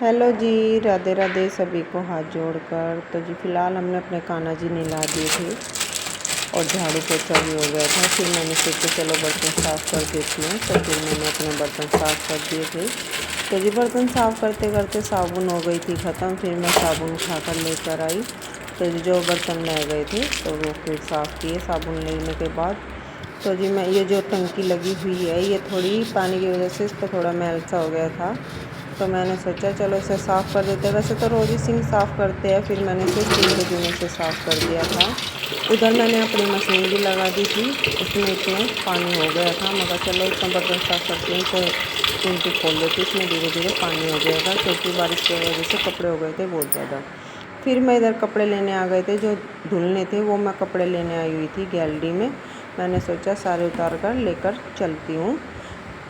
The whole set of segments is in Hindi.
हेलो जी, राधे राधे सभी को हाथ जोड़कर। तो जी फ़िलहाल हमने अपने कान्हा जी नहला दिए थे और झाड़ू पोछा भी हो गया था। फिर मैंने सोचा चलो बर्तन साफ़ कर देती हूँ, तो फिर मैंने अपने बर्तन साफ़ कर दिए थे। तो जी बर्तन साफ़ करते करते साबुन हो गई थी ख़त्म। फिर मैं साबुन उठाकर लेकर आई। तो जो बर्तन रह गए थे तो वो फिर साफ़ किए साबुन लेने के बाद। तो जी मैं ये जो टंकी लगी हुई है, ये थोड़ी पानी की वजह से इस पर थोड़ा मैल सा हो गया था। तो मैंने सोचा चलो इसे साफ़ कर देते हैं। वैसे तो रोज़ ही सिंक साफ़ करते हैं, फिर मैंने इसे स्टील के जूने से साफ़ कर दिया था। उधर मैंने अपनी मशीन भी लगा दी थी, उसमें इतने पानी हो गया था। मगर चलो इतना बर्तन साफ़ करती हूँ तो टूटी खोल देती, इसमें धीरे धीरे पानी हो जाएगा, क्योंकि बारिश की वजह से कपड़े हो गए थे बहुत ज़्यादा। फिर मैं इधर कपड़े लेने आ गए थे, जो धुलने थे वो मैं कपड़े लेने आई हुई थी गैलरी में। मैंने सोचा सारे उतार कर लेकर चलती हूँ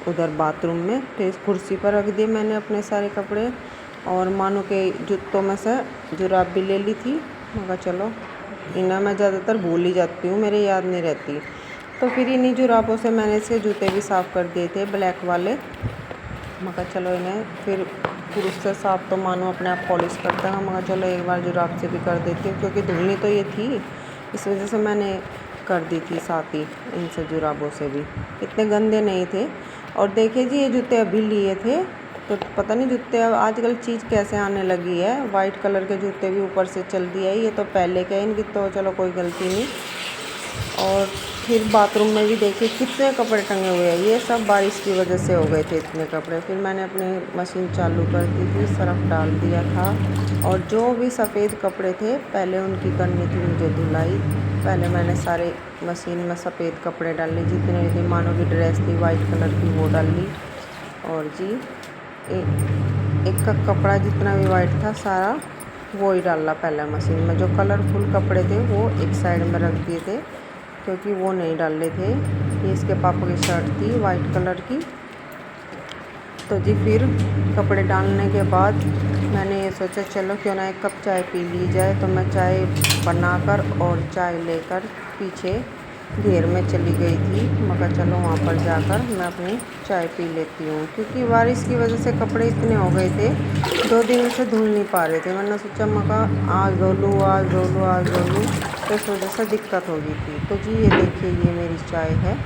उधर बाथरूम में। फिर कुर्सी पर रख दिए मैंने अपने सारे कपड़े, और मानो के जूतों में से जुराब भी ले ली थी। मगर चलो इन्हें मैं ज़्यादातर भूल ही जाती हूँ, मेरे याद नहीं रहती। तो फिर इन्हीं जुराबों से मैंने इसके जूते भी साफ़ कर दिए थे, ब्लैक वाले। मगर चलो इन्हें फिर कुर्स से साफ़ तो मानो अपने आप पॉलिश करता है, मगर चलो एक बार जुराब से भी कर देती हूँ, क्योंकि धुलनी तो ये थी, इस वजह से मैंने कर दी थी साथ ही इनसे जुराबों से भी। इतने गंदे नहीं थे। और देखिए जी, ये जूते अभी लिए थे, तो पता नहीं जूते अब आजकल चीज़ कैसे आने लगी है। वाइट कलर के जूते भी ऊपर से चल दिया है, ये तो पहले के, इनकी तो चलो कोई गलती नहीं। और फिर बाथरूम में भी देखिए कितने कपड़े टंगे हुए हैं, ये सब बारिश की वजह से हो गए थे इतने कपड़े। फिर मैंने अपनी मशीन चालू कर दी थी, सर्फ डाल दिया था, और जो भी सफ़ेद कपड़े थे पहले उनकी करनी थी मुझे धुलाई। पहले मैंने सारे मशीन में सफ़ेद कपड़े डाले, जितने भी थे, मानो की ड्रेस थी वाइट कलर की वो डाल ली। और जी एक का कपड़ा जितना भी वाइट था सारा वो ही डाला पहले मशीन में। जो कलरफुल कपड़े थे वो एक साइड में रख दिए थे, क्योंकि वो नहीं डाले थे। ये इसके पापा की शर्ट थी वाइट कलर की। तो जी फिर कपड़े डालने के बाद मैंने ये सोचा चलो क्यों ना एक कप चाय पी ली जाए। तो मैं चाय बनाकर और चाय लेकर पीछे घेर में चली गई थी। मगर चलो वहाँ पर जाकर मैं अपनी चाय पी लेती हूँ, क्योंकि बारिश की वजह से कपड़े इतने हो गए थे, 2 दिन से धुल नहीं पा रहे थे। मैंने सोचा मका आज धो लूँ आज धो लूँ आज धो लूँ, तो इस वजह से दिक्कत हो गई थी। तो जी ये देखिए, ये मेरी चाय है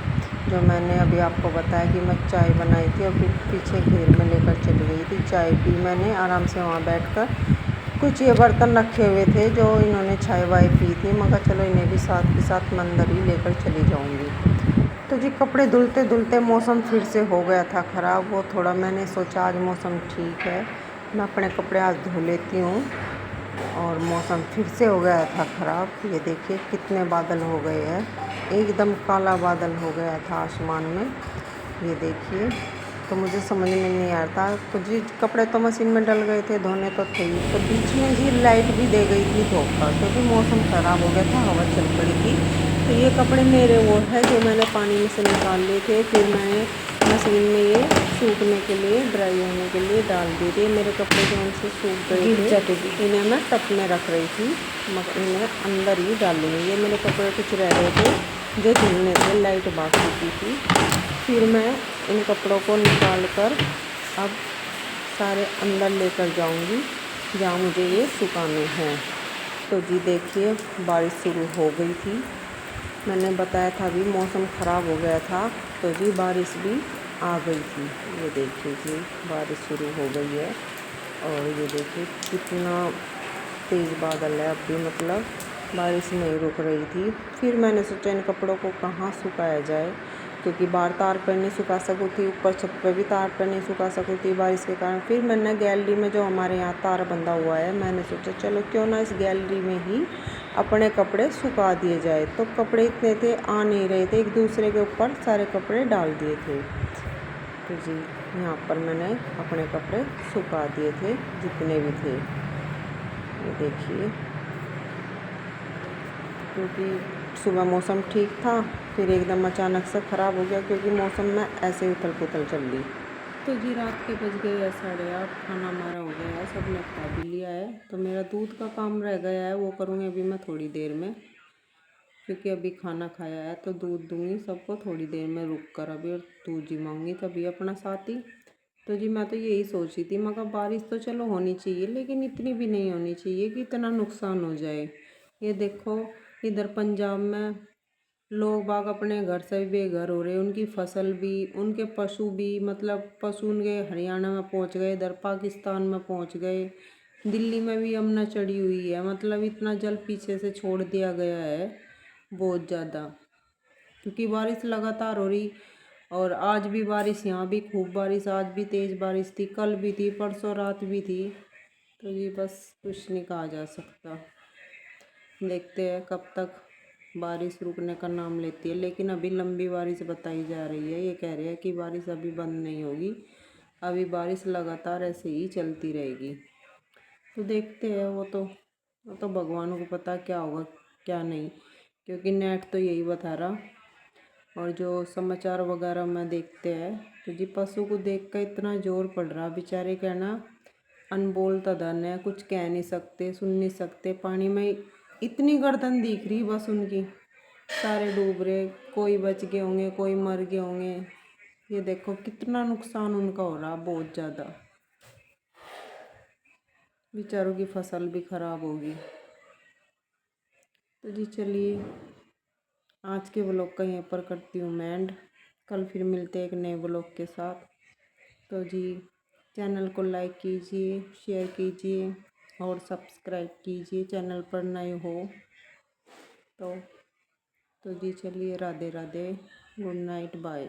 जो मैंने अभी आपको बताया कि मैं चाय बनाई थी, और फिर पीछे घेर में लेकर चली गई थी। चाय पी मैंने आराम से वहाँ बैठकर। कुछ ये बर्तन रखे हुए थे जो इन्होंने चाय वाय पी थी, मगर चलो इन्हें भी साथ के साथ मैं अंदर ही लेकर चली जाऊँगी। तो जी कपड़े धुलते धुलते मौसम फिर से हो गया था ख़राब। वो थोड़ा मैंने सोचा आज मौसम ठीक है, मैं अपने कपड़े आज धो लेती हूँ, और मौसम फिर से हो गया था ख़राब। ये देखिए कितने बादल हो गए हैं, एकदम काला बादल हो गया था आसमान में। ये देखिए, तो मुझे समझ में नहीं आ रहा था। तो जी कपड़े तो मशीन में डल गए थे, धोने तो थे ही। तो बीच में जी लाइट भी दे गई थी धोकर, क्योंकि मौसम ख़राब हो गया था, हवा चल पड़ी थी। तो ये कपड़े मेरे वो है जो मैंने पानी में से निकाल लिए थे, फिर मैंने मशीन में ये सूखने के लिए, ड्राई होने के लिए डाल दिए थे। मेरे कपड़े जो उनसे सूख गए थे, इन्हें मैं टप में रख रही थी, मगर इन्हें अंदर ही डालूंगी। ये मेरे कपड़े कुछ रह गए थे जो धुलने थे, लाइट बाकी की थी। फिर मैं इन कपड़ों को निकाल कर अब सारे अंदर लेकर जाऊंगी जहाँ मुझे ये सुखाने हैं। तो जी देखिए बारिश शुरू हो गई थी, मैंने बताया था अभी मौसम ख़राब हो गया था, तो जी बारिश भी आ गई थी। ये देखिए जी बारिश शुरू हो गई है, और ये देखिए कितना तेज़ बादल है। अब भी मतलब बारिश नहीं रुक रही थी। फिर मैंने सोचा इन कपड़ों को कहाँ सुखाया जाए, क्योंकि बाहर तार पर नहीं सुखा सकती थी, ऊपर छत पर भी तार पर नहीं सुखा सकती थी बारिश के कारण। फिर मैंने गैलरी में जो हमारे यहाँ तार बंधा हुआ है, मैंने सोचा चलो क्यों ना इस गैलरी में ही अपने कपड़े सुखा दिए जाए। तो कपड़े इतने थे आ नहीं रहे थे, एक दूसरे के ऊपर सारे कपड़े डाल दिए थे। तो जी यहाँ पर मैंने अपने कपड़े सुखा दिए थे जितने भी थे। ये देखिए, क्योंकि सुबह मौसम ठीक था, फिर एकदम अचानक से ख़राब हो गया, क्योंकि मौसम में ऐसे उथल पुथल चल रही। तो जी रात के बज गए हैं 8:30, खाना हमारा हो गया है, सबने खा भी लिया है। तो मेरा दूध का काम रह गया है, वो करूँगी अभी मैं थोड़ी देर में, क्योंकि अभी खाना खाया है तो दूध दूँगी सबको थोड़ी देर में रुक कर। अभी और दूध जिमाऊँगी तभी अपना साथ ही। तो जी मैं तो यही सोच रही थी, मैं कहा बारिश तो चलो होनी चाहिए लेकिन इतनी भी नहीं होनी चाहिए कि इतना नुकसान हो जाए। ये देखो इधर पंजाब में लोग बाग अपने घर से भी बेघर हो रहे, उनकी फसल भी, उनके पशु भी, मतलब पशु उनके हरियाणा में पहुंच गए, इधर पाकिस्तान में पहुंच गए, दिल्ली में भी यमुना चढ़ी हुई है। मतलब इतना जल पीछे से छोड़ दिया गया है बहुत ज़्यादा, क्योंकि बारिश लगातार हो रही। और आज भी बारिश, यहाँ भी खूब बारिश, आज भी तेज़ बारिश थी, कल भी थी, परसों रात भी थी। तो ये बस कुछ नहीं कहा जा सकता। देखते हैं कब तक बारिश रुकने का नाम लेती है, लेकिन अभी लंबी बारिश बताई जा रही है। ये कह रहे हैं कि बारिश अभी बंद नहीं होगी, अभी बारिश लगातार ऐसे ही चलती रहेगी। तो देखते हैं, वो तो भगवान को पता क्या होगा क्या नहीं, क्योंकि नेट तो यही बता रहा। और जो समाचार वगैरह में देखते हैं तो जी पशु को देख कर इतना जोर पड़ रहा, बेचारे कहना अनबोल तदन है, कुछ कह नहीं सकते, सुन नहीं सकते। पानी में इतनी गर्दन दिख रही बस उनकी, सारे डूब रहे, कोई बच गए होंगे, कोई मर गए होंगे। ये देखो कितना नुकसान उनका हो रहा, बहुत ज़्यादा। बेचारों की फसल भी खराब होगी। तो जी चलिए, आज के व्लॉग का यहीं पर करती हूँ मैं एंड। कल फिर मिलते हैं एक नए व्लॉग के साथ। तो जी चैनल को लाइक कीजिए, शेयर कीजिए और सब्सक्राइब कीजिए चैनल पर नए हो तो। जी चलिए, Radhe Radhe, good night, bye.